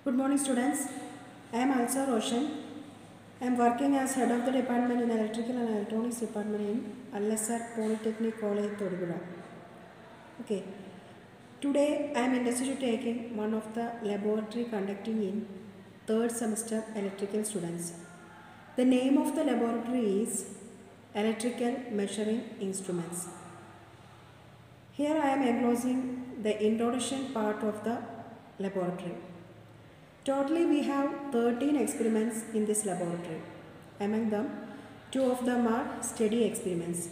Good morning students. I am Alsa Roshan. I am working as head of the department in electrical and electronics department in Al-Azhar Polytechnic College, Thodupuzha. Okay. Today I am interested in taking one of the laboratory conducting in third semester electrical students. The name of the laboratory is Electrical Measuring Instruments. Here I am enclosing the introduction part of the laboratory. Totally we have 13 experiments in this laboratory. Among them, 2 of them are steady experiments.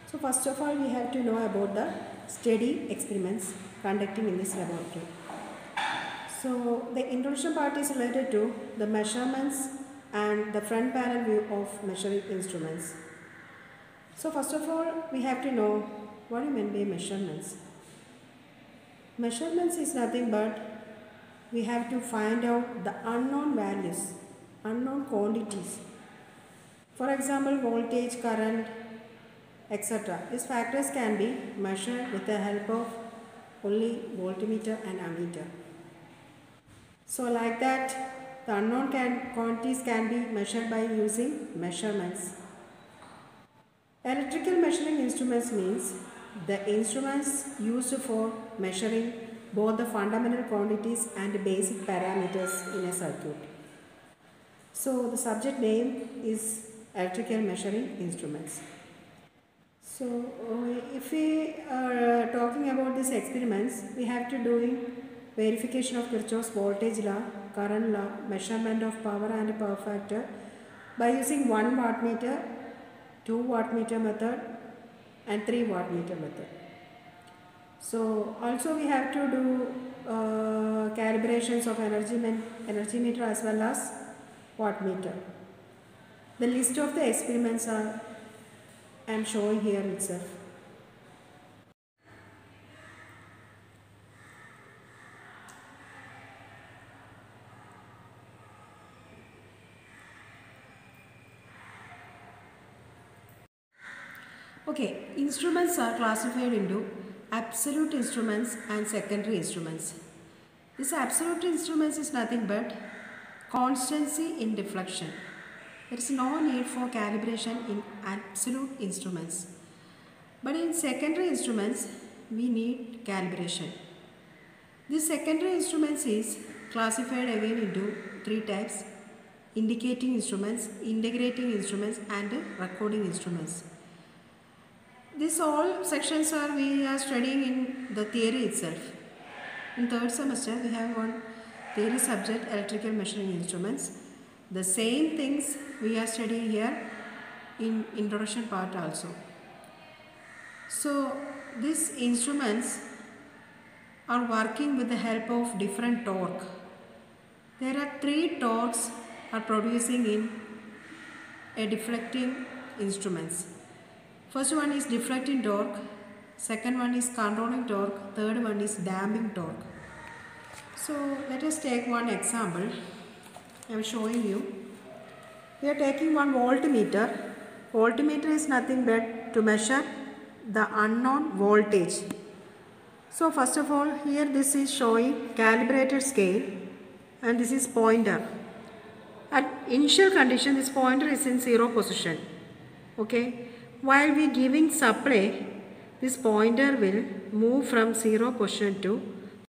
So first of all we have to know about the steady experiments conducting in this laboratory. So the introduction part is related to the measurements and the front panel view of measuring instruments. So first of all we have to know what do you mean by measurements. Measurements is nothing but we have to find out the unknown values, unknown quantities. For example, voltage, current, etc. These factors can be measured with the help of only voltmeter and ammeter. So like that, the unknown quantities can be measured by using measurements. Electrical measuring instruments means the instruments used for measuring both the fundamental quantities and basic parameters in a circuit. So the subject name is electrical measuring instruments. So if we are talking about these experiments, we have to do verification of Kirchhoff's voltage law, current law, measurement of power and power factor by using 1 wattmeter, 2 wattmeter method and 3 wattmeter method. So also we have to do calibrations of energy meter as well as wattmeter. The list of the experiments I am showing here itself. Okay, instruments are classified into absolute instruments and secondary instruments. This absolute instruments is nothing but constancy in deflection. There is no need for calibration in absolute instruments. But in secondary instruments, we need calibration. This secondary instruments is classified again into 3 types: indicating instruments, integrating instruments and recording instruments. These all sections we are studying in the theory itself. In third semester we have one theory subject, electrical measuring instruments. The same things we are studying here in introduction part also. So these instruments are working with the help of different torque. There are 3 torques are producing in a deflecting instruments. First one is deflecting torque, second one is controlling torque, third one is damping torque. So let us take one example. I am showing you. We are taking one voltmeter. Voltmeter is nothing but to measure the unknown voltage. So first of all here this is showing calibrated scale and this is pointer. At initial condition this pointer is in 0 position. Okay. While we giving supply, this pointer will move from 0 position to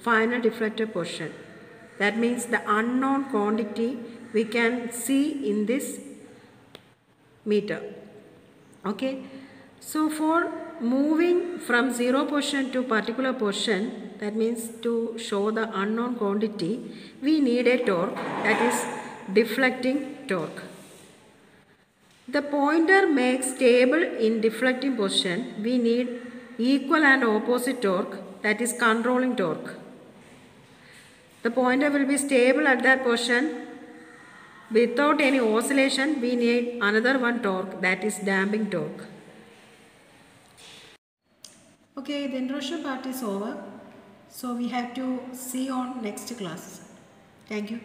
final deflected position. That means the unknown quantity we can see in this meter. Okay. So for moving from 0 position to particular position, that means to show the unknown quantity, we need a torque, that is deflecting torque. The pointer makes stable in deflecting position. We need equal and opposite torque, that is controlling torque. The pointer will be stable at that position. Without any oscillation, we need another one torque, that is damping torque. Okay, the introduction part is over. So we have to see on next class. Thank you.